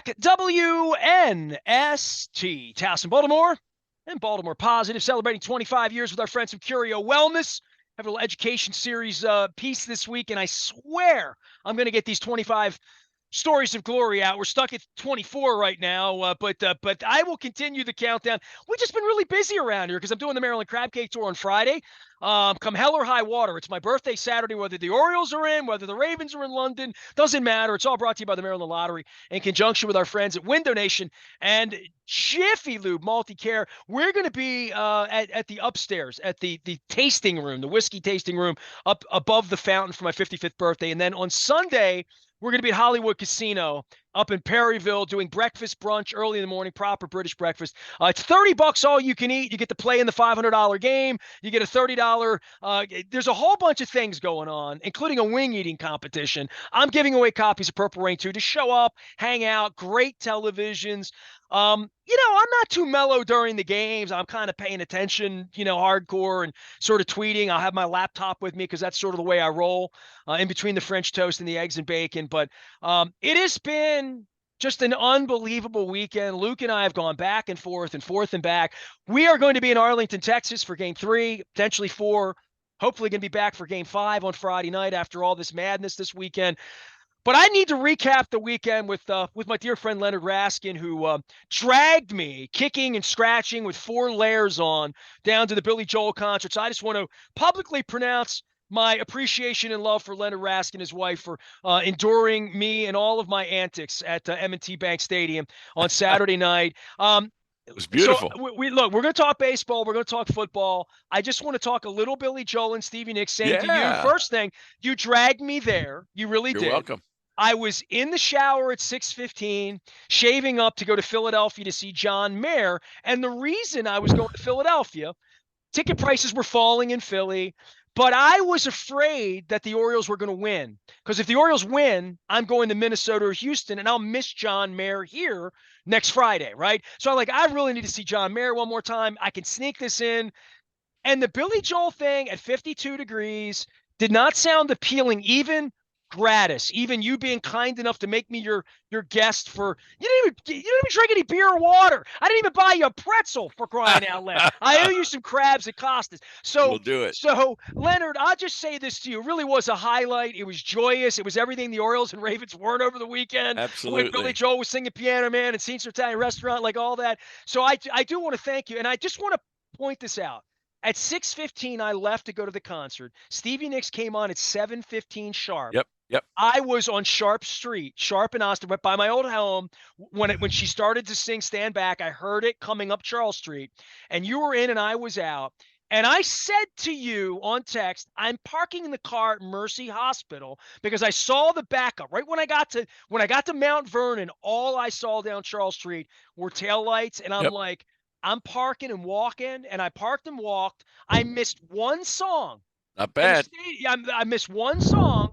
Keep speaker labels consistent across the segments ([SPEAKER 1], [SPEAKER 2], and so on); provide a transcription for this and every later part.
[SPEAKER 1] back. WNST, Towson, Baltimore, and Baltimore Positive, celebrating 25 years with our friends from Curio Wellness. Have a little education series piece this week, and I swear I'm going to get these 25 stories of glory out. We're stuck at 24 right now, but I will continue the countdown. We've just been really busy around here because I'm doing the Maryland Crab Cake Tour on Friday. Come hell or high water. It's my birthday Saturday, whether the Orioles are in, whether the Ravens are in London, doesn't matter. It's all brought to you by the Maryland Lottery in conjunction with our friends at Window Nation and Jiffy Lube Multi-Care. We're going to be at the upstairs, at the tasting room, the whiskey tasting room up above the fountain for my 55th birthday. And then on Sunday, we're going to be at Hollywood Casino up in Perryville doing breakfast brunch early in the morning, proper British breakfast. It's $30 all you can eat. You get to play in the $500 game. You get a $30. There's a whole bunch of things going on, including a wing eating competition. I'm giving away copies of Purple Rain too to show up, hang out, great televisions. I'm not too mellow during the games. I'm kind of paying attention, hardcore and sort of tweeting. I'll have my laptop with me because that's sort of the way I roll in between the French toast and the eggs and bacon. But it has been just an unbelievable weekend. Luke and I have gone back and forth and back. We are going to be in Arlington, Texas for game 3, potentially 4. Hopefully going to be back for game 5 on Friday night after all this madness this weekend. But I need to recap the weekend with my dear friend Leonard Raskin, who dragged me kicking and scratching with 4 layers on down to the Billy Joel concert. So I just want to publicly pronounce my appreciation and love for Leonard Raskin and his wife for enduring me and all of my antics at M&T Bank Stadium on Saturday night.
[SPEAKER 2] It was beautiful.
[SPEAKER 1] So we're going to talk baseball. We're going to talk football. I just want to talk a little Billy Joel and Stevie Nicks, saying to you, first thing, you dragged me there. You really did.
[SPEAKER 2] You're welcome.
[SPEAKER 1] I was in the shower at 6:15, shaving up to go to Philadelphia to see John Mayer. And the reason I was going to Philadelphia, ticket prices were falling in Philly, but I was afraid that the Orioles were going to win. Because if the Orioles win, I'm going to Minnesota or Houston, and I'll miss John Mayer here next Friday, right? So I'm like, I really need to see John Mayer one more time. I can sneak this in. And the Billy Joel thing at 52 degrees did not sound appealing, even gratis, even you being kind enough to make me your guest for you didn't even drink any beer or water. I didn't even buy you a pretzel, for crying out loud. I owe you some crabs at Costas. So
[SPEAKER 2] we'll do it.
[SPEAKER 1] So Leonard, I'll just say this to you. It really was a highlight. It was joyous. It was everything the Orioles and Ravens weren't over the weekend.
[SPEAKER 2] Absolutely.
[SPEAKER 1] When Billy Joel was singing Piano Man and Caesar Italian Restaurant, like all that. So I do want to thank you. And I just want to point this out. At 6:15, I left to go to the concert. Stevie Nicks came on at 7:15 sharp.
[SPEAKER 2] Yep.
[SPEAKER 1] I was on Sharp Street, Sharp and Austin, but by my old home. When she started to sing Stand Back, I heard it coming up Charles Street, and you were in and I was out. And I said to you on text, I'm parking in the car at Mercy Hospital because I saw the backup. Right when I got to Mount Vernon, all I saw down Charles Street were taillights, and I'm like, I'm parking and walking, and I parked and walked. I missed one song.
[SPEAKER 2] Not bad.
[SPEAKER 1] I missed one song.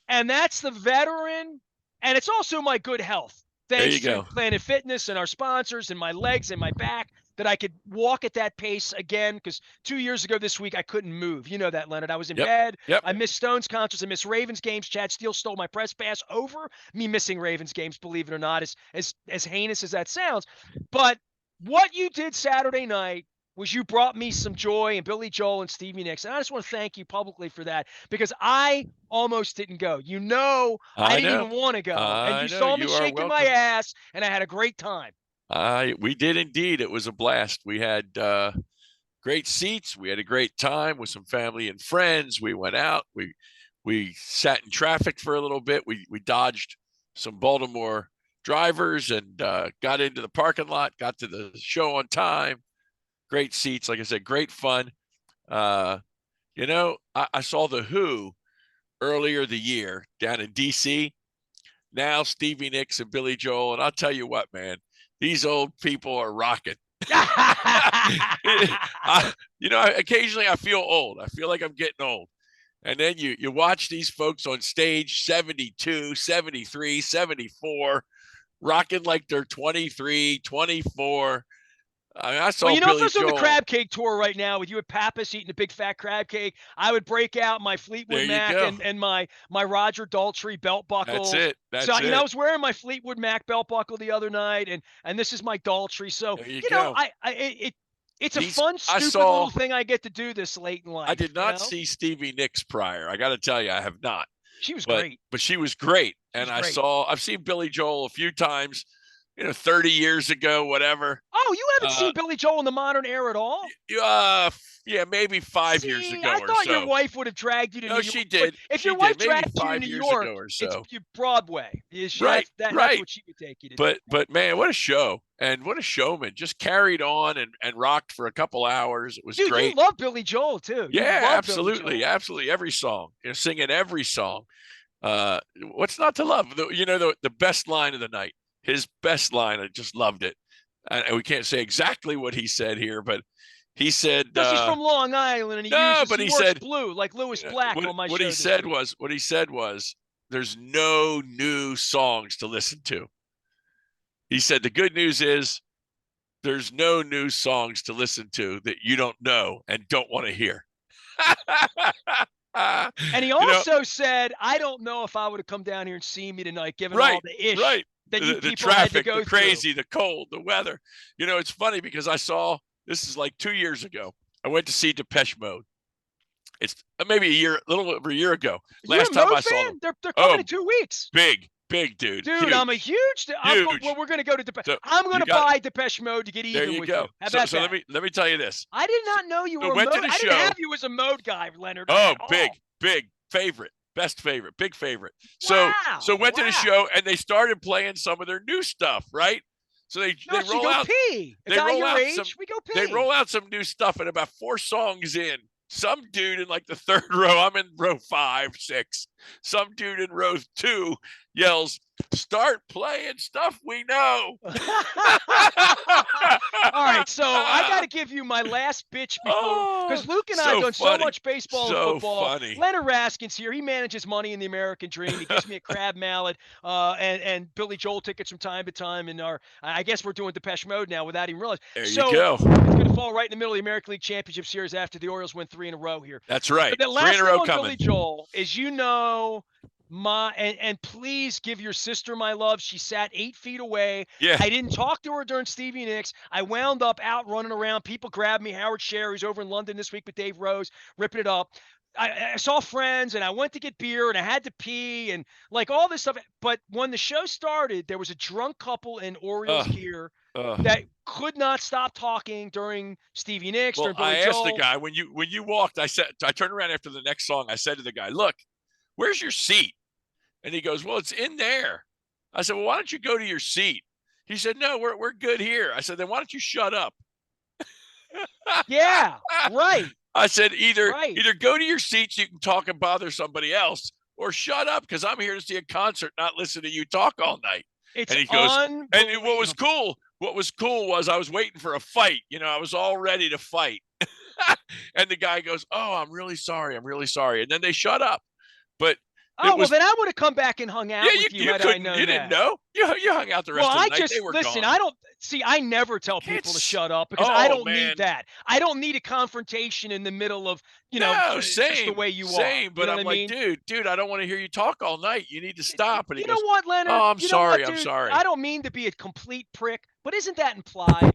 [SPEAKER 1] And that's the veteran, and it's also my good health. Thanks to Planet Fitness and our sponsors and my legs and my back that I could walk at that pace again, because 2 years ago this week I couldn't move. You know that, Leonard. I was in bed. I missed Stones concerts. I missed Ravens games. Chad Steele stole my press pass over me missing Ravens games, believe it or not, as heinous as that sounds. But what you did Saturday night was you brought me some joy, and Billy Joel and Stevie Nicks. And I just want to thank you publicly for that, because I almost didn't go. I didn't even want to go. And you saw me shaking my ass, and I had a great time.
[SPEAKER 2] We did indeed. It was a blast. We had great seats. We had a great time with some family and friends. We went out. We sat in traffic for a little bit. We dodged some Baltimore drivers and got into the parking lot, got to the show on time. Great seats. Like I said, great fun. I saw The Who earlier the year down in D.C. Now Stevie Nicks and Billy Joel. And I'll tell you what, man, these old people are rocking. Occasionally I feel old. I feel like I'm getting old. And then you watch these folks on stage, 72, 73, 74, rocking like they're 23, 24. I mean, I
[SPEAKER 1] Well,
[SPEAKER 2] saw
[SPEAKER 1] you know, if I
[SPEAKER 2] Billy
[SPEAKER 1] was on the
[SPEAKER 2] Joel.
[SPEAKER 1] crab cake tour right now with you at Pappas eating a big fat crab cake, I would break out my
[SPEAKER 2] There
[SPEAKER 1] Fleetwood
[SPEAKER 2] you
[SPEAKER 1] Mac
[SPEAKER 2] go.
[SPEAKER 1] and my Roger Daltrey belt
[SPEAKER 2] That's
[SPEAKER 1] buckles.
[SPEAKER 2] it.
[SPEAKER 1] So,
[SPEAKER 2] That's
[SPEAKER 1] you know, I
[SPEAKER 2] it.
[SPEAKER 1] was wearing my Fleetwood Mac belt buckle the other night, and this is my Daltrey. So,
[SPEAKER 2] There you
[SPEAKER 1] you know,
[SPEAKER 2] go.
[SPEAKER 1] it's a
[SPEAKER 2] These
[SPEAKER 1] fun,
[SPEAKER 2] I
[SPEAKER 1] stupid
[SPEAKER 2] saw.
[SPEAKER 1] little thing I get to do this late in
[SPEAKER 2] I
[SPEAKER 1] life.
[SPEAKER 2] did
[SPEAKER 1] You
[SPEAKER 2] not
[SPEAKER 1] know,
[SPEAKER 2] see Stevie Nicks prior. I got to tell you, I have not.
[SPEAKER 1] she was
[SPEAKER 2] But
[SPEAKER 1] great.
[SPEAKER 2] she was great,
[SPEAKER 1] She
[SPEAKER 2] and
[SPEAKER 1] was great.
[SPEAKER 2] I've seen Billy Joel a few times, 30 years ago, whatever.
[SPEAKER 1] Oh, you haven't
[SPEAKER 2] Uh,
[SPEAKER 1] seen Billy Joel in the modern era at all?
[SPEAKER 2] yeah, maybe 5 years
[SPEAKER 1] See,
[SPEAKER 2] ago
[SPEAKER 1] I
[SPEAKER 2] or
[SPEAKER 1] thought your
[SPEAKER 2] so.
[SPEAKER 1] wife would have dragged you to New
[SPEAKER 2] No,
[SPEAKER 1] York.
[SPEAKER 2] she
[SPEAKER 1] But
[SPEAKER 2] did.
[SPEAKER 1] if
[SPEAKER 2] She
[SPEAKER 1] your
[SPEAKER 2] did.
[SPEAKER 1] wife
[SPEAKER 2] Maybe
[SPEAKER 1] dragged you to
[SPEAKER 2] five
[SPEAKER 1] New
[SPEAKER 2] years
[SPEAKER 1] York,
[SPEAKER 2] ago or
[SPEAKER 1] it's
[SPEAKER 2] so.
[SPEAKER 1] Broadway.
[SPEAKER 2] Right,
[SPEAKER 1] That's
[SPEAKER 2] right.
[SPEAKER 1] what she would take you to do.
[SPEAKER 2] But man, what a show and what a showman! Just carried on and rocked for a couple hours. It was
[SPEAKER 1] Dude, you
[SPEAKER 2] great.
[SPEAKER 1] love Billy Joel too. You
[SPEAKER 2] Yeah,
[SPEAKER 1] love Billy
[SPEAKER 2] absolutely,
[SPEAKER 1] Joel.
[SPEAKER 2] absolutely. Every song, singing every song. What's not to love? The best line of the night. His best line. I just loved it. And we can't say exactly what he said here, but he said,
[SPEAKER 1] Because he's from Long Island and
[SPEAKER 2] no, but
[SPEAKER 1] he
[SPEAKER 2] he
[SPEAKER 1] works
[SPEAKER 2] said,
[SPEAKER 1] blue like Lewis Black on my
[SPEAKER 2] what he
[SPEAKER 1] show this
[SPEAKER 2] said
[SPEAKER 1] week.
[SPEAKER 2] was, there's no new songs to listen to. He said, the good news is there's no new songs to listen to that you don't know and don't want to hear.
[SPEAKER 1] And he also said, I don't know if I would have come down here and seen me tonight, given all
[SPEAKER 2] Right,
[SPEAKER 1] the ish
[SPEAKER 2] right.
[SPEAKER 1] that you
[SPEAKER 2] The
[SPEAKER 1] people had to
[SPEAKER 2] traffic, the
[SPEAKER 1] go through.
[SPEAKER 2] crazy, the cold, the weather. It's funny because this is like 2 years ago. I went to see Depeche Mode. It's maybe a little over a year ago.
[SPEAKER 1] You're
[SPEAKER 2] Last
[SPEAKER 1] a
[SPEAKER 2] time
[SPEAKER 1] Mode
[SPEAKER 2] I saw them.
[SPEAKER 1] fan? They're coming
[SPEAKER 2] Oh,
[SPEAKER 1] in 2 weeks.
[SPEAKER 2] big dude.
[SPEAKER 1] Dude, I'm a
[SPEAKER 2] Huge,
[SPEAKER 1] huge.
[SPEAKER 2] huge.
[SPEAKER 1] We're going to go to Depeche.
[SPEAKER 2] So
[SPEAKER 1] I'm going
[SPEAKER 2] you
[SPEAKER 1] to
[SPEAKER 2] got
[SPEAKER 1] buy Depeche Mode to get
[SPEAKER 2] there
[SPEAKER 1] even
[SPEAKER 2] you
[SPEAKER 1] with you.
[SPEAKER 2] go.
[SPEAKER 1] How
[SPEAKER 2] So
[SPEAKER 1] about
[SPEAKER 2] so
[SPEAKER 1] that?
[SPEAKER 2] let me tell you this.
[SPEAKER 1] I did not know you were a
[SPEAKER 2] Went to
[SPEAKER 1] Mode.
[SPEAKER 2] the
[SPEAKER 1] I didn't
[SPEAKER 2] show.
[SPEAKER 1] have you as a Mode guy, Leonard,
[SPEAKER 2] Oh,
[SPEAKER 1] at all.
[SPEAKER 2] big favorite. Best favorite, big favorite.
[SPEAKER 1] Wow.
[SPEAKER 2] So went to the show and they started playing some of their new stuff, right? So they
[SPEAKER 1] No, so you
[SPEAKER 2] roll
[SPEAKER 1] go
[SPEAKER 2] out
[SPEAKER 1] pee. A
[SPEAKER 2] they
[SPEAKER 1] guy
[SPEAKER 2] roll
[SPEAKER 1] your
[SPEAKER 2] out
[SPEAKER 1] age, we go pee.
[SPEAKER 2] they roll out some new stuff, and about 4 songs in, some dude in like the third row, I'm in row 5, 6, some dude in row 2 yells, "Start playing stuff we know."
[SPEAKER 1] All right, so I got to give you my last bitch before, because
[SPEAKER 2] Oh,
[SPEAKER 1] Luke and I have
[SPEAKER 2] so
[SPEAKER 1] done so
[SPEAKER 2] funny.
[SPEAKER 1] much baseball and
[SPEAKER 2] So
[SPEAKER 1] football.
[SPEAKER 2] funny.
[SPEAKER 1] Leonard Raskin's here. He manages money in the American Dream. He gives me a crab mallet and Billy Joel tickets from time to time. And I guess we're doing Depeche Mode now without even realizing.
[SPEAKER 2] There you
[SPEAKER 1] So
[SPEAKER 2] go.
[SPEAKER 1] it's going to fall right in the middle of the American League Championship Series after the Orioles win 3 in a row here.
[SPEAKER 2] That's right.
[SPEAKER 1] But the
[SPEAKER 2] 3 in
[SPEAKER 1] last
[SPEAKER 2] a
[SPEAKER 1] thing
[SPEAKER 2] row
[SPEAKER 1] on
[SPEAKER 2] coming.
[SPEAKER 1] Billy Joel is, and please give your sister my love. She sat 8 feet away.
[SPEAKER 2] Yeah.
[SPEAKER 1] I didn't talk to her during Stevie Nicks. I wound up out running around. People grabbed me. Howard Scher, who's over in London this week with Dave Rose, ripping it up. I saw friends and I went to get beer and I had to pee and like all this stuff. But when the show started, there was a drunk couple in Orioles gear that could not stop talking during Stevie Nicks,
[SPEAKER 2] Well,
[SPEAKER 1] during Billy
[SPEAKER 2] I asked the
[SPEAKER 1] Joel.
[SPEAKER 2] guy when you walked. I turned around after the next song. I said to the guy, "Look, where's your seat?" And he goes, "Well, it's in there." I said, "Well, why don't you go to your seat?" He said, "No, we're good here." I said, "Then why don't you shut up?"
[SPEAKER 1] Yeah, right.
[SPEAKER 2] I said, either
[SPEAKER 1] Right.
[SPEAKER 2] go to your seat so you can talk and bother somebody else, or shut up because I'm here to see a concert, not listen to you talk all night.
[SPEAKER 1] It's
[SPEAKER 2] And he goes, and
[SPEAKER 1] unbelievable.
[SPEAKER 2] what was cool was I was waiting for a fight. I was all ready to fight. And the guy goes, "Oh, I'm really sorry. I'm really sorry." And then they shut up. But
[SPEAKER 1] Oh, well, then I would have come back and hung out with you had I
[SPEAKER 2] couldn't.
[SPEAKER 1] known
[SPEAKER 2] You
[SPEAKER 1] that.
[SPEAKER 2] didn't know. You hung out the rest
[SPEAKER 1] Well,
[SPEAKER 2] of
[SPEAKER 1] I
[SPEAKER 2] the night.
[SPEAKER 1] just
[SPEAKER 2] They were
[SPEAKER 1] listen.
[SPEAKER 2] gone.
[SPEAKER 1] I never tell people to shut up because
[SPEAKER 2] Oh,
[SPEAKER 1] I don't
[SPEAKER 2] man.
[SPEAKER 1] need that. I don't need a confrontation in the middle of
[SPEAKER 2] No,
[SPEAKER 1] just the way you are.
[SPEAKER 2] But
[SPEAKER 1] You know
[SPEAKER 2] I'm
[SPEAKER 1] what I
[SPEAKER 2] like,
[SPEAKER 1] mean?
[SPEAKER 2] dude, I don't want to hear you talk all night. You need to stop. And he
[SPEAKER 1] You know
[SPEAKER 2] goes,
[SPEAKER 1] what, Leonard?
[SPEAKER 2] "Oh, I'm
[SPEAKER 1] You know what,
[SPEAKER 2] sorry. I'm
[SPEAKER 1] dude?
[SPEAKER 2] sorry."
[SPEAKER 1] I don't mean to be a complete prick, but isn't that implied?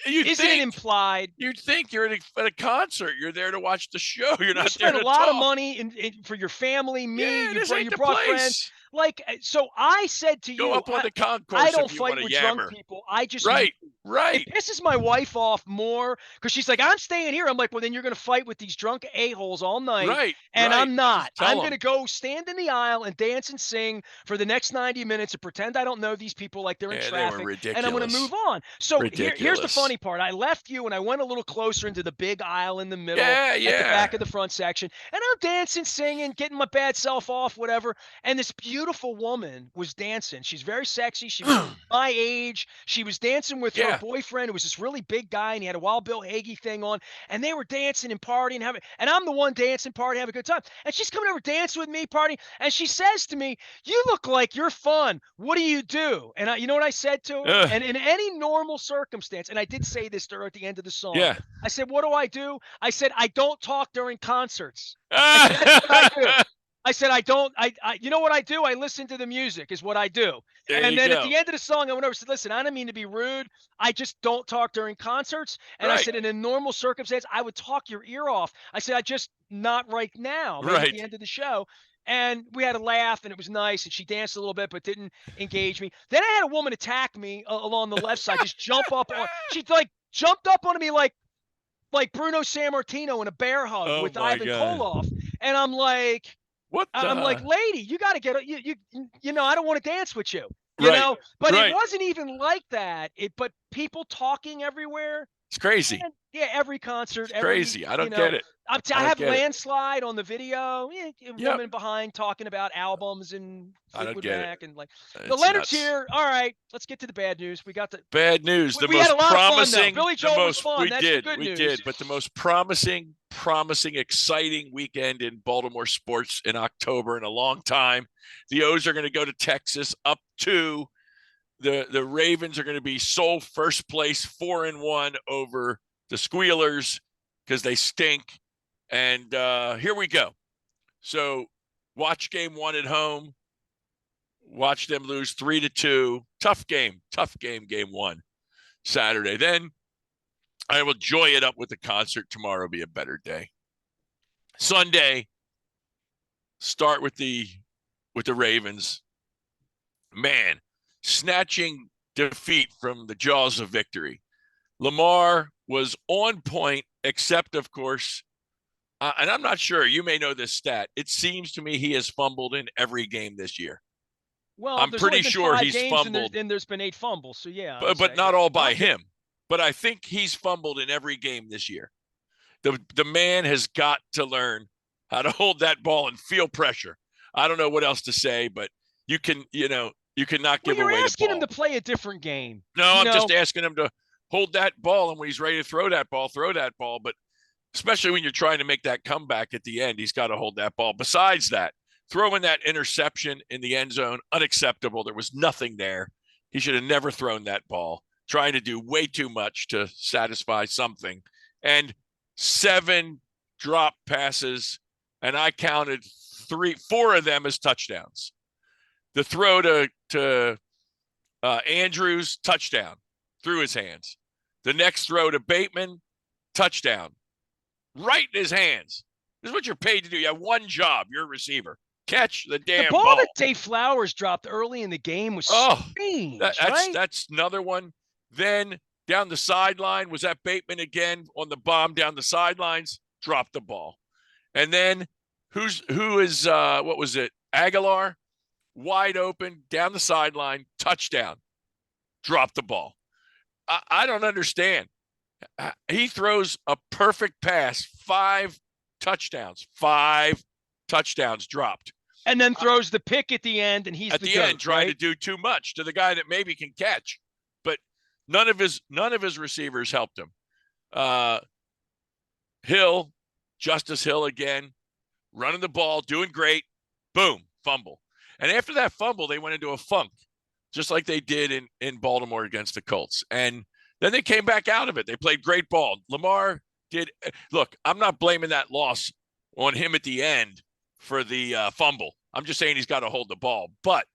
[SPEAKER 2] You
[SPEAKER 1] Isn't it
[SPEAKER 2] think
[SPEAKER 1] implied?
[SPEAKER 2] you'd think you're at a concert. You're there to watch the show. You're
[SPEAKER 1] You
[SPEAKER 2] not there
[SPEAKER 1] spent a
[SPEAKER 2] to
[SPEAKER 1] lot of
[SPEAKER 2] talk.
[SPEAKER 1] money for your family, me.
[SPEAKER 2] Yeah, this ain't
[SPEAKER 1] You
[SPEAKER 2] the
[SPEAKER 1] brought friends.
[SPEAKER 2] place.
[SPEAKER 1] So I said to
[SPEAKER 2] Go
[SPEAKER 1] you,
[SPEAKER 2] up on the
[SPEAKER 1] I
[SPEAKER 2] concourse
[SPEAKER 1] don't
[SPEAKER 2] if you want
[SPEAKER 1] fight
[SPEAKER 2] to
[SPEAKER 1] with drunk
[SPEAKER 2] yammer.
[SPEAKER 1] people. I just
[SPEAKER 2] Right,
[SPEAKER 1] It
[SPEAKER 2] right.
[SPEAKER 1] pisses my wife off more because she's like, I'm staying here. I'm like, well, then you're going to fight with these drunk a-holes all night.
[SPEAKER 2] Right,
[SPEAKER 1] And
[SPEAKER 2] right.
[SPEAKER 1] I'm
[SPEAKER 2] I
[SPEAKER 1] not.
[SPEAKER 2] just
[SPEAKER 1] I'm
[SPEAKER 2] tell
[SPEAKER 1] going
[SPEAKER 2] them.
[SPEAKER 1] to go stand in the aisle and dance and sing for the next 90 minutes and pretend I don't know these people like they're in
[SPEAKER 2] Yeah, they were
[SPEAKER 1] traffic. And I'm going to
[SPEAKER 2] ridiculous.
[SPEAKER 1] move on. So here's the
[SPEAKER 2] Ridiculous.
[SPEAKER 1] funny part. I left you and I went a little closer into the big aisle in the middle
[SPEAKER 2] Yeah,
[SPEAKER 1] at the back
[SPEAKER 2] yeah.
[SPEAKER 1] of the front section. And I'm dancing, singing, getting my bad self off, whatever. And this beautiful woman was dancing. She's very sexy. She was my age. She was dancing with her boyfriend who was this really big guy, and he had a Wild Bill Hagee thing on, and they were dancing and partying, and I'm the one dancing, partying, having a good time. And she's coming over dancing with me, partying, and she says to me, "You look like you're fun. What do you do?" And you know what I said to her? And in any normal circumstance, and I did say this to her at the end of the song,
[SPEAKER 2] Yeah.
[SPEAKER 1] I said, "What do I do?" I said, "I don't talk during concerts." I said, "That's what I do." I said, I don't, you know what I do? I listen to the music is what I do.
[SPEAKER 2] There
[SPEAKER 1] And
[SPEAKER 2] you
[SPEAKER 1] then at
[SPEAKER 2] go.
[SPEAKER 1] the end of the song, I went over and said, listen, I don't mean to be rude. I just don't talk during concerts. And I
[SPEAKER 2] Right.
[SPEAKER 1] said, in a normal circumstance, I would talk your ear off. I said, I just not right now, maybe at
[SPEAKER 2] Right.
[SPEAKER 1] the end of the show. And we had a laugh and it was nice. And she danced a little bit, but didn't engage me. Then I had a woman attack me along the left side, just jump up on, she like jumped up on me like Bruno Sammartino in a bear hug
[SPEAKER 2] Oh
[SPEAKER 1] with
[SPEAKER 2] my
[SPEAKER 1] Ivan
[SPEAKER 2] God.
[SPEAKER 1] Koloff. And I'm like,
[SPEAKER 2] What
[SPEAKER 1] I'm like,
[SPEAKER 2] the?
[SPEAKER 1] lady, you got to get you know, I don't want to dance with you,
[SPEAKER 2] Right.
[SPEAKER 1] but it
[SPEAKER 2] Right.
[SPEAKER 1] wasn't even like that. But people talking everywhere.
[SPEAKER 2] It's crazy.
[SPEAKER 1] And yeah, every concert,
[SPEAKER 2] It's crazy. I don't get it.
[SPEAKER 1] I
[SPEAKER 2] I don't
[SPEAKER 1] have
[SPEAKER 2] get it.
[SPEAKER 1] Landslide on the video. Yeah, a
[SPEAKER 2] Yep.
[SPEAKER 1] woman behind talking about albums and
[SPEAKER 2] I don't
[SPEAKER 1] Fleetwood
[SPEAKER 2] get it.
[SPEAKER 1] Mac and like the
[SPEAKER 2] It's
[SPEAKER 1] Leonard's
[SPEAKER 2] nuts.
[SPEAKER 1] here. All right, let's get to the bad news. We got the
[SPEAKER 2] Bad news. The
[SPEAKER 1] we had
[SPEAKER 2] most
[SPEAKER 1] a lot of fun though.
[SPEAKER 2] promising.
[SPEAKER 1] Billy Joel was fun.
[SPEAKER 2] We
[SPEAKER 1] That's
[SPEAKER 2] did.
[SPEAKER 1] the good
[SPEAKER 2] We
[SPEAKER 1] news.
[SPEAKER 2] did. But the most promising, exciting weekend in Baltimore sports in October in a long time. The O's are going to go to Texas up 2. The Ravens are going to be sole first place 4-1 over the Squealers because they stink. And here we go. So watch game 1 at home. Watch them lose 3-2. Tough game, game 1 Saturday. Then I will joy it up with the concert. Tomorrow will be a better day. Sunday, start with the Ravens. Man, snatching defeat from the jaws of victory. Lamar was on point, except, of course, and I'm not sure, you may know this stat. It seems to me he has fumbled in every game this year.
[SPEAKER 1] Well,
[SPEAKER 2] I'm
[SPEAKER 1] there's
[SPEAKER 2] pretty
[SPEAKER 1] only been
[SPEAKER 2] sure
[SPEAKER 1] 5
[SPEAKER 2] he's
[SPEAKER 1] games
[SPEAKER 2] fumbled.
[SPEAKER 1] and there's been 8 fumbles. So yeah,
[SPEAKER 2] but not all by him. But I think he's fumbled in every game this year. The man has got to learn how to hold that ball and feel pressure. I don't know what else to say, but you cannot give away the ball.
[SPEAKER 1] You're asking him to play a different game.
[SPEAKER 2] No, I'm just asking him to hold that ball, and when he's ready to throw that ball. But especially when you're trying to make that comeback at the end, he's got to hold that ball. Besides that, throwing that interception in the end zone, unacceptable. There was nothing there. He should have never thrown that ball, trying to do way too much to satisfy something. And 7 drop passes, and I counted 4 of them as touchdowns. The throw to Andrews, touchdown, through his hands. The next throw to Bateman, touchdown, right in his hands. This is what you're paid to do. You have one job. You're a receiver. Catch the damn ball.
[SPEAKER 1] The ball that Dave Flowers dropped early in the game was strange, right?
[SPEAKER 2] That's another one. Then down the sideline, was that Bateman again on the bomb down the sidelines? Dropped the ball. And then who is what was it? Aguilar, wide open, down the sideline, touchdown. Dropped the ball. I don't understand. He throws a perfect pass, 5 touchdowns dropped.
[SPEAKER 1] And then throws the pick at the end, and he's
[SPEAKER 2] at the end trying to do too much to the guy that maybe can catch. But none of his receivers helped him. Hill, Justice Hill again, running the ball, doing great. Boom, fumble. And after that fumble, they went into a funk, just like they did in Baltimore against the Colts. And then they came back out of it. They played great ball. Lamar did. Look, I'm not blaming that loss on him at the end for the fumble. I'm just saying he's got to hold the ball. But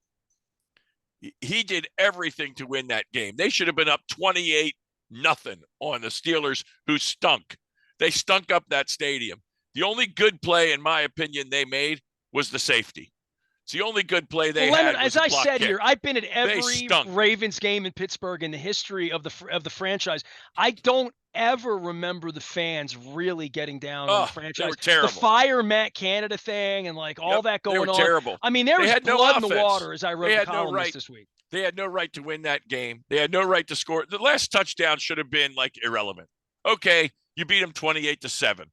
[SPEAKER 2] he did everything to win that game. They should have been up 28-0 on the Steelers, who stunk. They stunk up that stadium. The only good play, in my opinion, they made was the safety. It's the only good play they had.
[SPEAKER 1] As I said
[SPEAKER 2] kick.
[SPEAKER 1] here, I've been at every Ravens game in Pittsburgh in the history of the franchise. I don't ever remember the fans really getting down on the franchise.
[SPEAKER 2] They were terrible.
[SPEAKER 1] The fire Matt Canada thing and like all that going on.
[SPEAKER 2] Terrible.
[SPEAKER 1] I mean, there was blood in the water, as I wrote the column this week.
[SPEAKER 2] They had no right to win that game. They had no right to score. The last touchdown should have been like irrelevant. Okay, you beat them 28-7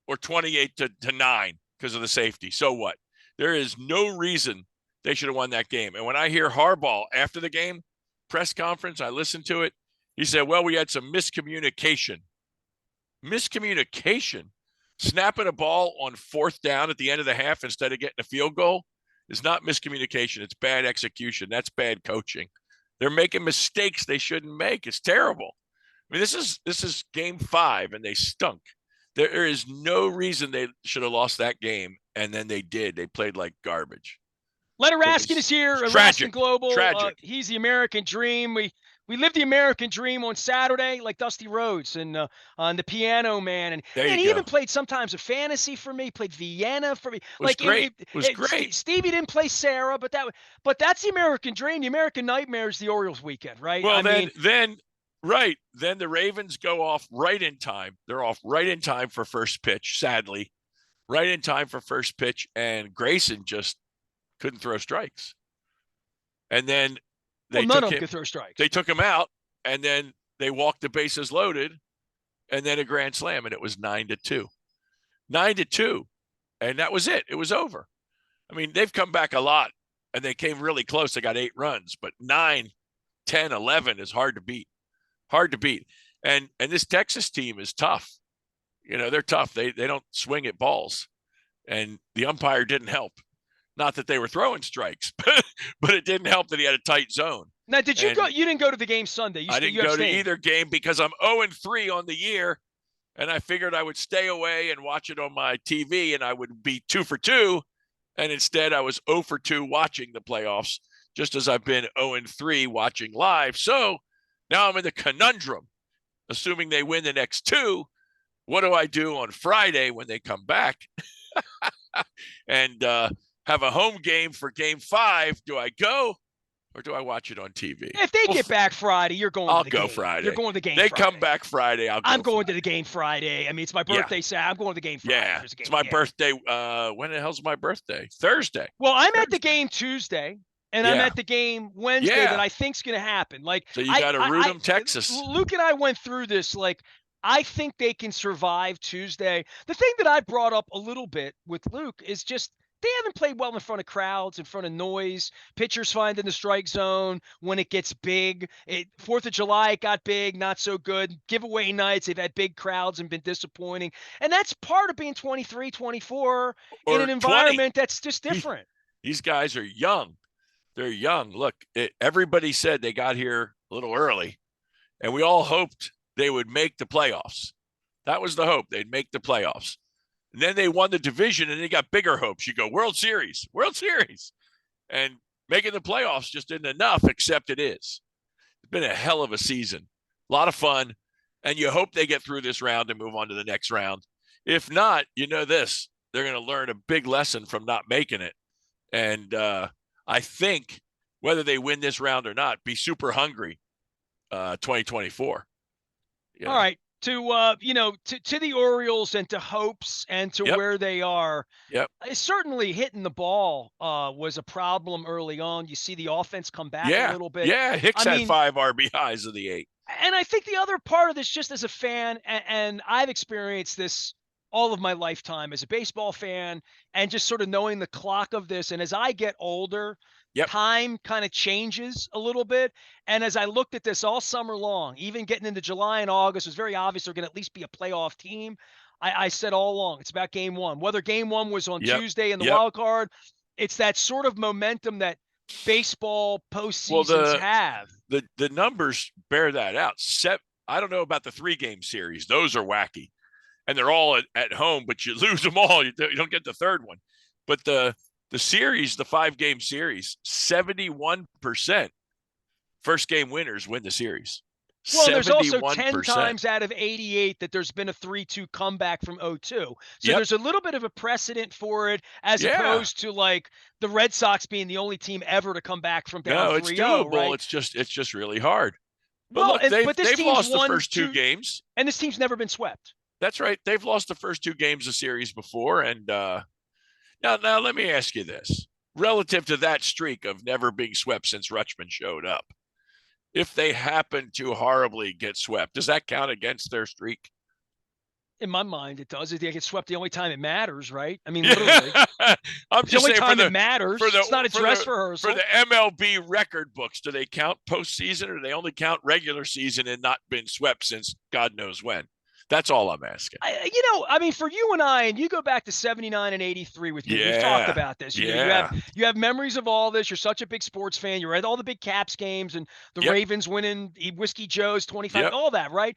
[SPEAKER 2] or 28-9 because of the safety. So what? There is no reason they should have won that game. And when I hear Harbaugh after the game press conference, I listened to it. He said, well, we had some miscommunication. Miscommunication? Snapping a ball on 4th down at the end of the half instead of getting a field goal is not miscommunication. It's bad execution. That's bad coaching. They're making mistakes they shouldn't make. It's terrible. I mean, this is game 5, and they stunk. There is no reason they should have lost that game, and then they did. They played like garbage.
[SPEAKER 1] Leonard Raskin is here.
[SPEAKER 2] Tragic.
[SPEAKER 1] Raskin Global.
[SPEAKER 2] Tragic.
[SPEAKER 1] He's the American dream. We lived the American dream on Saturday, like Dusty Rhodes and on the Piano Man, and he even played sometimes a fantasy for me. Played Vienna for me.
[SPEAKER 2] It was great. It was great.
[SPEAKER 1] Stevie didn't play Sarah, but that's the American dream. The American nightmare is the Orioles weekend, right?
[SPEAKER 2] Well, then the Ravens go off right in time. They're off right in time for first pitch. Sadly, right in time for first pitch, and Grayson just couldn't throw strikes. And then
[SPEAKER 1] none of them could throw strikes.
[SPEAKER 2] They took him out, and then they walked the bases loaded, and then a grand slam, and it was 9-2. 9-2. And that was it. It was over. I mean, they've come back a lot, and they came really close. They got 8 runs, but 9, 10, 11 is hard to beat. Hard to beat. And this Texas team is tough. You know, they're tough. They don't swing at balls. And the umpire didn't help. Not that they were throwing strikes, but it didn't help that he had a tight zone.
[SPEAKER 1] Now, did you go? You didn't go to the game Sunday.
[SPEAKER 2] I didn't go to either game because I'm 0-3 on the year, and I figured I would stay away and watch it on my TV, and I would be 2 for 2. And instead, I was 0 for 2 watching the playoffs, just as I've been 0-3 watching live. So now I'm in the conundrum. Assuming they win the next 2, what do I do on Friday when they come back? And have a home game for game 5. Do I go or do I watch it on TV?
[SPEAKER 1] If they get back Friday, you're going to the game.
[SPEAKER 2] I'll go Friday.
[SPEAKER 1] You're going to the game
[SPEAKER 2] They
[SPEAKER 1] Friday.
[SPEAKER 2] come back Friday. I'm
[SPEAKER 1] going to the game Friday. I mean, it's my birthday Saturday. I'm going to the game Friday.
[SPEAKER 2] Yeah, it's my birthday. When the hell's my birthday? Thursday.
[SPEAKER 1] Well, I'm at the game Tuesday, and I'm at the game Wednesday that I think's going to happen.
[SPEAKER 2] So you got to root them, Texas.
[SPEAKER 1] Luke and I went through this. I think they can survive Tuesday. The thing that I brought up a little bit with Luke is just they haven't played well in front of crowds, in front of noise. Pitchers finding the strike zone when it gets big. 4th of July, it got big, not so good. Giveaway nights, they've had big crowds and been disappointing. And that's part of being 23, 24 in an environment that's just different.
[SPEAKER 2] These guys are young. They're young. Look, everybody said they got here a little early, and we all hoped they would make the playoffs. That was the hope. They'd make the playoffs. And then they won the division, and they got bigger hopes. You go, World Series. And making the playoffs just isn't enough, except it is. It's been a hell of a season. A lot of fun. And you hope they get through this round and move on to the next round. If not, you know this. They're going to learn a big lesson from not making it. And I think whether they win this round or not, be super hungry 2024.
[SPEAKER 1] All right. To the Orioles and to hopes and to where they are. Certainly hitting the ball was a problem early on. You see the offense come back a little bit.
[SPEAKER 2] Yeah, Hicks had 5 RBIs of the 8.
[SPEAKER 1] And I think the other part of this, just as a fan, and I've experienced this all of my lifetime as a baseball fan, and just sort of knowing the clock of this. And as I get older, time kind of changes a little bit. And as I looked at this all summer long, even getting into July and August, it was very obvious they're going to at least be a playoff team. I said all along, it's about game 1. Whether game 1 was on Tuesday in the wild card, it's that sort of momentum that baseball postseasons have.
[SPEAKER 2] The numbers bear that out. I don't know about the 3-game series. Those are wacky. And they're all at home, but you lose them all. You don't get the third one. But the series, the 5-game series, 71% first game winners win the series.
[SPEAKER 1] Well, there's also 10 times out of 88 that there's been a 3-2 comeback from 0-2. So there's a little bit of a precedent for it, as opposed to like the Red Sox being the only team ever to come back from down 3-0.
[SPEAKER 2] It's doable.
[SPEAKER 1] Right?
[SPEAKER 2] It's just really hard. But look, they've lost the first 2 games.
[SPEAKER 1] And this team's never been swept.
[SPEAKER 2] That's right. They've lost the first 2 games of series before. And now let me ask you this. Relative to that streak of never being swept since Rutschman showed up, if they happen to horribly get swept, does that count against their streak?
[SPEAKER 1] In my mind, it does. They get swept the only time it matters, right? I mean, literally.
[SPEAKER 2] I'm
[SPEAKER 1] It's the
[SPEAKER 2] just
[SPEAKER 1] only
[SPEAKER 2] saying
[SPEAKER 1] time it matters. It's not a dress
[SPEAKER 2] for
[SPEAKER 1] rehearsal.
[SPEAKER 2] the MLB record books, do they count postseason or do they only count regular season and not been swept since God knows when? That's all I'm asking.
[SPEAKER 1] I mean, for you and I, and you go back to 79 and 83 with me, we've talked
[SPEAKER 2] Yeah.
[SPEAKER 1] about this.
[SPEAKER 2] Yeah.
[SPEAKER 1] You have memories of all this. You're such a big sports fan. You're at all the big Caps games and the
[SPEAKER 2] Yep.
[SPEAKER 1] Ravens winning Whiskey Joe's 25,
[SPEAKER 2] Yep.
[SPEAKER 1] all that, right?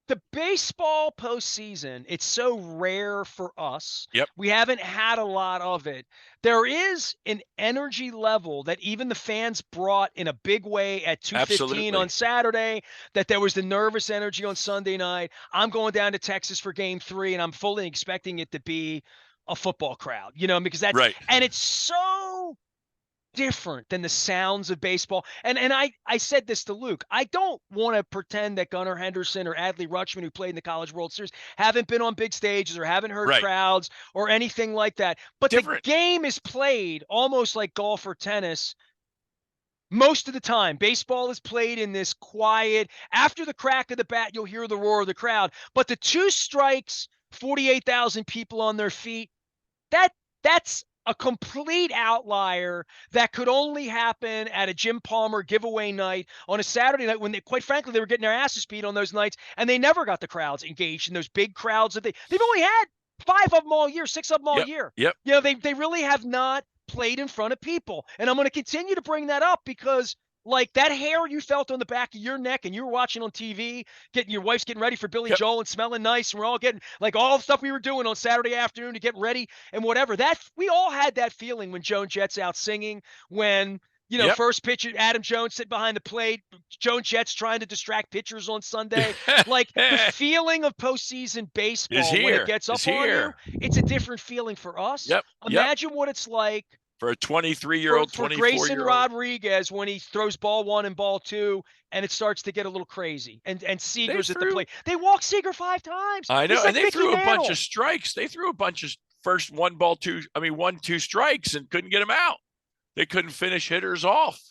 [SPEAKER 1] The baseball postseason, it's so rare for us.
[SPEAKER 2] Yep.
[SPEAKER 1] We haven't had a lot of it. There is an energy level that even the fans brought in a big way at 2:15
[SPEAKER 2] Absolutely.
[SPEAKER 1] on Saturday, that there was the nervous energy on Sunday night. I'm going down to Texas for game 3, and I'm fully expecting it to be a football crowd, because that's
[SPEAKER 2] Right.
[SPEAKER 1] and it's so different than the sounds of baseball. And I said this to Luke. I don't want to pretend that Gunnar Henderson or Adley Rutschman, who played in the College World Series, haven't been on big stages or haven't heard
[SPEAKER 2] Right.
[SPEAKER 1] crowds or anything like that. But
[SPEAKER 2] Different.
[SPEAKER 1] the game is played almost like golf or tennis. Most of the time, baseball is played in this quiet. After the crack of the bat, you'll hear the roar of the crowd. But the 2 strikes, 48,000 people on their feet, that's a complete outlier that could only happen at a Jim Palmer giveaway night on a Saturday night when, quite frankly, they were getting their asses beat on those nights, and they never got the crowds engaged in those big crowds that they've only had 5 of them all year, 6 of them all year.
[SPEAKER 2] Yep.
[SPEAKER 1] They really have not played in front of people, and I'm going to continue to bring that up because, like, that hair you felt on the back of your neck and you were watching on TV, your wife's getting ready for Billy Joel and smelling nice, and we're all getting, like, all the stuff we were doing on Saturday afternoon to get ready and whatever. We all had that feeling when Joan Jett's out singing, when, first pitch, Adam Jones sitting behind the plate, Joan Jett's trying to distract pitchers on Sunday. Like, the feeling of postseason baseball when it gets up on you, it's a different feeling for us. Imagine what it's like
[SPEAKER 2] for a 23-year-old,
[SPEAKER 1] for
[SPEAKER 2] 24-year-old.
[SPEAKER 1] Grayson Rodriguez when he throws ball 1 and ball 2, and it starts to get a little crazy. And Seager's at the plate. They walked Seager 5 times.
[SPEAKER 2] I know,
[SPEAKER 1] like
[SPEAKER 2] and they
[SPEAKER 1] Mickey
[SPEAKER 2] threw
[SPEAKER 1] Mantle.
[SPEAKER 2] a bunch of strikes. They threw a bunch of first 1-2 strikes and couldn't get them out. They couldn't finish hitters off.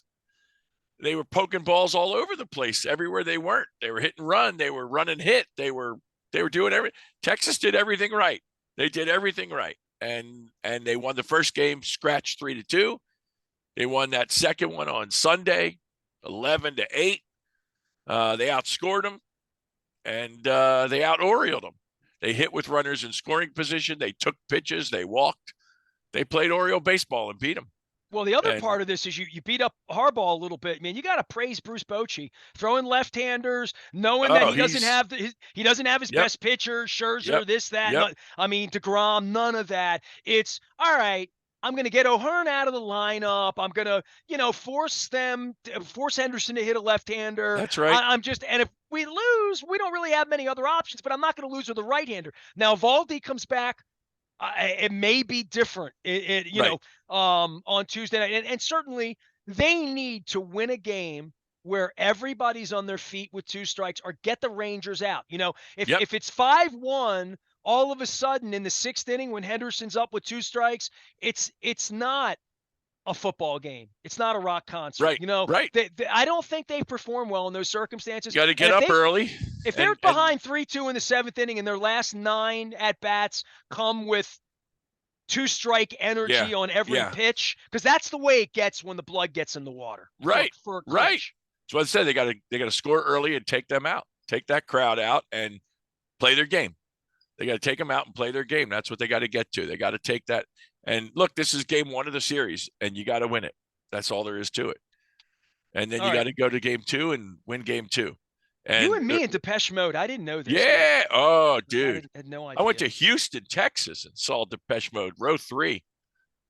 [SPEAKER 2] They were poking balls all over the place everywhere they weren't. They were hit and run. They were run and hit. They were doing everything. Texas did everything right. They did everything right. And they won the first game scratch 3-2. They won that second one on Sunday, 11-8. They outscored them, and they out-Orioles them. They hit with runners in scoring position. They took pitches. They walked. They played Oriole baseball and beat them.
[SPEAKER 1] Well, the other part of this is you beat up Harbaugh a little bit. Man, you got to praise Bruce Bochy, throwing left-handers, knowing that he doesn't have his best pitcher, Scherzer, this, that. I mean, DeGrom, none of that. It's all right. I'm going to get O'Hearn out of the lineup. I'm going to, force Henderson to hit a left-hander.
[SPEAKER 2] That's right.
[SPEAKER 1] And if we lose, we don't really have many other options, but I'm not going to lose with a right-hander. Now, Valdi comes back. It may be different, on Tuesday night. And certainly they need to win a game where everybody's on their feet with 2 strikes or get the Rangers out. If it's 5-1, all of a sudden in the 6th inning when Henderson's up with 2 strikes, it's not a football game. It's not a rock concert.
[SPEAKER 2] Right. Right.
[SPEAKER 1] I don't think they perform well in those circumstances.
[SPEAKER 2] You got to get up early.
[SPEAKER 1] If they're behind 3-2 in the 7th inning and their last 9 at-bats come with 2-strike energy on every pitch, because that's the way it gets when the blood gets in the water.
[SPEAKER 2] Right.
[SPEAKER 1] For
[SPEAKER 2] right. So I said they got to score early and take them out, take that crowd out and play their game. They got to take them out and play their game. That's what they got to get to. They got to take that. And look, this is game 1 of the series, and you got to win it. That's all there is to it. And then you got to go to game 2 and win game 2. And
[SPEAKER 1] you and me in Depeche Mode. I didn't know this.
[SPEAKER 2] Yeah. Oh, dude.
[SPEAKER 1] I had no idea.
[SPEAKER 2] I went to Houston, Texas, and saw Depeche Mode, row 3,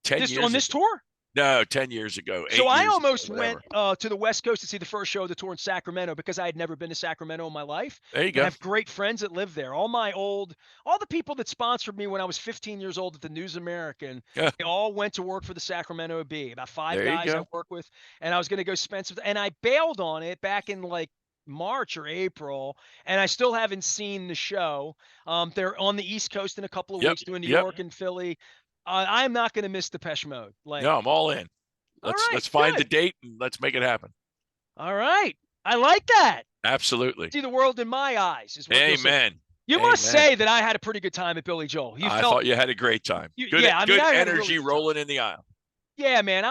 [SPEAKER 2] 10 years
[SPEAKER 1] on this tour?
[SPEAKER 2] No, 10 years ago.
[SPEAKER 1] So I almost went to the West Coast to see the first show of the tour in Sacramento because I had never been to Sacramento in my life.
[SPEAKER 2] There you go.
[SPEAKER 1] I have great friends that live there. All the people that sponsored me when I was 15 years old at the News American, they all went to work for the Sacramento Bee. About 5 guys I work with, and I was going to go spend some, and I bailed on it back in like March or April, and I still haven't seen the show. They're on the East Coast in a couple of weeks doing New York and Philly. I'm not going to miss Depeche Mode.
[SPEAKER 2] No, I'm all in. Let's find the date and let's make it happen.
[SPEAKER 1] All right. I like that.
[SPEAKER 2] Absolutely.
[SPEAKER 1] See the world in my eyes. Is what
[SPEAKER 2] Amen.
[SPEAKER 1] You must
[SPEAKER 2] Amen.
[SPEAKER 1] say that I had a pretty good time at Billy Joel.
[SPEAKER 2] I thought you had a great time. Good,
[SPEAKER 1] yeah, I mean,
[SPEAKER 2] good
[SPEAKER 1] I had a really
[SPEAKER 2] energy
[SPEAKER 1] good time.
[SPEAKER 2] rolling in the aisle.
[SPEAKER 1] Yeah, man,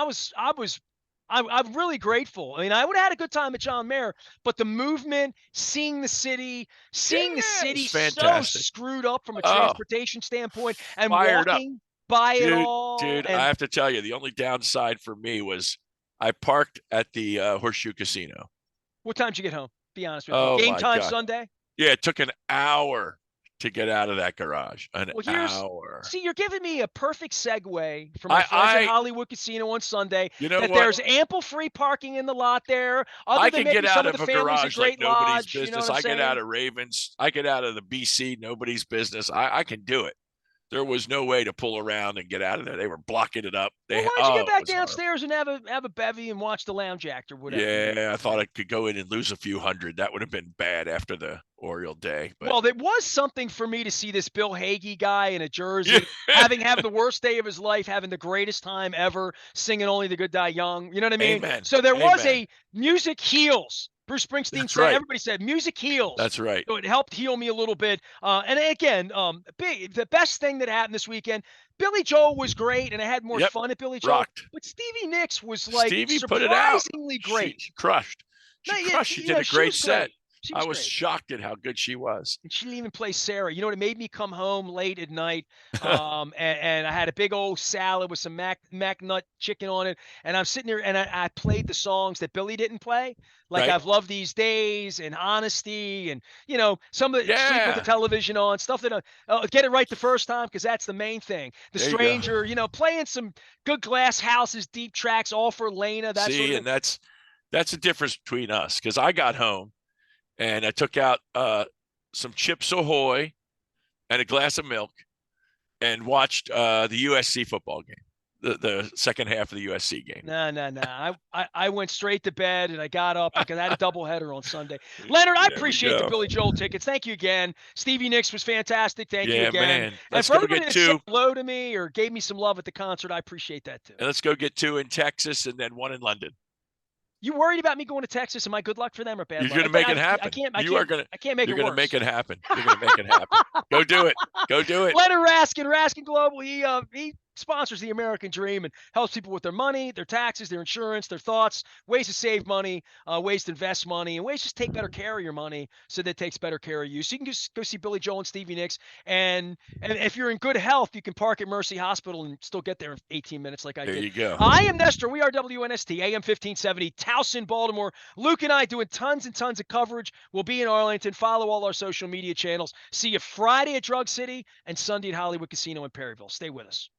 [SPEAKER 1] I'm really grateful. I mean, I would have had a good time at John Mayer, but the movement, seeing the
[SPEAKER 2] Yeah,
[SPEAKER 1] city
[SPEAKER 2] it's
[SPEAKER 1] so
[SPEAKER 2] fantastic.
[SPEAKER 1] screwed up from a
[SPEAKER 2] Oh,
[SPEAKER 1] transportation standpoint and
[SPEAKER 2] fired up.
[SPEAKER 1] walking by it
[SPEAKER 2] Dude,
[SPEAKER 1] all.
[SPEAKER 2] dude, I
[SPEAKER 1] And
[SPEAKER 2] have to tell you, the only downside for me was I parked at the Horseshoe Casino.
[SPEAKER 1] what time did you get home? Be honest with me.
[SPEAKER 2] Oh
[SPEAKER 1] Game
[SPEAKER 2] my
[SPEAKER 1] time
[SPEAKER 2] God.
[SPEAKER 1] Sunday?
[SPEAKER 2] Yeah, it took an hour to get out of that garage. An
[SPEAKER 1] Well,
[SPEAKER 2] hour.
[SPEAKER 1] see, you're giving me a perfect segue for my friends at
[SPEAKER 2] I,
[SPEAKER 1] Hollywood Casino on Sunday
[SPEAKER 2] you know
[SPEAKER 1] that
[SPEAKER 2] what?
[SPEAKER 1] there's ample free parking in the lot there, other
[SPEAKER 2] I
[SPEAKER 1] than
[SPEAKER 2] can get
[SPEAKER 1] maybe
[SPEAKER 2] out
[SPEAKER 1] some of the
[SPEAKER 2] of a
[SPEAKER 1] families at
[SPEAKER 2] garage like
[SPEAKER 1] Great
[SPEAKER 2] nobody's
[SPEAKER 1] Lodge. You know what
[SPEAKER 2] business.
[SPEAKER 1] I'm
[SPEAKER 2] I get out
[SPEAKER 1] saying?
[SPEAKER 2] of Ravens. I get out of the BC, nobody's business. I can do it. There was no way to pull around and get out of there. They were blocking it up.
[SPEAKER 1] Well,
[SPEAKER 2] They
[SPEAKER 1] why don't you
[SPEAKER 2] oh,
[SPEAKER 1] get
[SPEAKER 2] it
[SPEAKER 1] back
[SPEAKER 2] was horrible.
[SPEAKER 1] downstairs and have a bevy and watch the lounge act or whatever you're gonna
[SPEAKER 2] Yeah, I
[SPEAKER 1] do,
[SPEAKER 2] thought
[SPEAKER 1] man?
[SPEAKER 2] I could go in and lose a few hundred. That would have been bad after the Oriole day, but
[SPEAKER 1] Well, there was something for me to see this Bill Hagee guy in a
[SPEAKER 2] yeah.
[SPEAKER 1] jersey having the worst day of his life, having the greatest time ever, singing "Only the Good Die Young." You know what I mean?
[SPEAKER 2] Amen.
[SPEAKER 1] So there was
[SPEAKER 2] Amen.
[SPEAKER 1] a music heals. Bruce Springsteen
[SPEAKER 2] That's
[SPEAKER 1] said,
[SPEAKER 2] right.
[SPEAKER 1] everybody said music heals.
[SPEAKER 2] That's right.
[SPEAKER 1] So it helped heal me a little bit. And again, the best thing that happened this weekend, Billy Joel was great, and I had more
[SPEAKER 2] Yep.
[SPEAKER 1] fun at Billy Joel.
[SPEAKER 2] Rocked.
[SPEAKER 1] But Stevie Nicks was like
[SPEAKER 2] Stevie put it out.
[SPEAKER 1] surprisingly
[SPEAKER 2] She,
[SPEAKER 1] great.
[SPEAKER 2] she crushed.
[SPEAKER 1] No,
[SPEAKER 2] She
[SPEAKER 1] yeah,
[SPEAKER 2] crushed. She did a
[SPEAKER 1] she
[SPEAKER 2] great
[SPEAKER 1] was
[SPEAKER 2] set.
[SPEAKER 1] great. She
[SPEAKER 2] I
[SPEAKER 1] was
[SPEAKER 2] was
[SPEAKER 1] great.
[SPEAKER 2] shocked at how good she was.
[SPEAKER 1] And she didn't even play Sarah. You know what? It made me come home late at night. And I had a big old salad with some mac nut chicken on it. And I'm sitting there and I played the songs that Billy didn't play, like
[SPEAKER 2] Right?
[SPEAKER 1] I've Loved These Days and Honesty and, some of the Sleep with the
[SPEAKER 2] Yeah.
[SPEAKER 1] Television On, stuff that get it right the first time because that's the main thing. The
[SPEAKER 2] There you go.
[SPEAKER 1] Stranger, playing some good Glass Houses, deep tracks, all for Lena, that sort
[SPEAKER 2] See,
[SPEAKER 1] of
[SPEAKER 2] and
[SPEAKER 1] thing.
[SPEAKER 2] that's the difference between us because I got home and I took out some Chips Ahoy and a glass of milk and watched the USC football game, the second half of the USC game.
[SPEAKER 1] No. I went straight to bed and I got up because I had a doubleheader on Sunday. Leonard, I
[SPEAKER 2] There we
[SPEAKER 1] appreciate the
[SPEAKER 2] go.
[SPEAKER 1] Billy Joel tickets. Thank you again. Stevie Nicks was fantastic. Thank you
[SPEAKER 2] Yeah,
[SPEAKER 1] again.
[SPEAKER 2] man.
[SPEAKER 1] And
[SPEAKER 2] Let's
[SPEAKER 1] for
[SPEAKER 2] go
[SPEAKER 1] everybody
[SPEAKER 2] get
[SPEAKER 1] that said
[SPEAKER 2] two.
[SPEAKER 1] hello to me or gave me some love at the concert, I appreciate that too.
[SPEAKER 2] And let's go get two in Texas and then one in London.
[SPEAKER 1] You worried about me going to Texas? Am I good luck for them or bad
[SPEAKER 2] You're
[SPEAKER 1] luck?
[SPEAKER 2] going to make it happen.
[SPEAKER 1] I can't make
[SPEAKER 2] You're
[SPEAKER 1] it
[SPEAKER 2] going to
[SPEAKER 1] worse.
[SPEAKER 2] make it happen. You're going to make it happen. Go do it. Go do it.
[SPEAKER 1] Leonard Raskin Global. He sponsors the American Dream and helps people with their money, their taxes, their insurance, their thoughts, ways to save money, ways to invest money, and ways to just take better care of your money so that it takes better care of you. So you can just go see Billy Joel and Stevie Nicks. And if you're in good health, you can park at Mercy Hospital and still get there in 18 minutes like I
[SPEAKER 2] There
[SPEAKER 1] did.
[SPEAKER 2] you go.
[SPEAKER 1] I am Nestor. We are WNST, AM 1570, Towson, Baltimore. Luke and I doing tons and tons of coverage. We'll be in Arlington. Follow all our social media channels. See you Friday at Drug City and Sunday at Hollywood Casino in Perryville. Stay with us.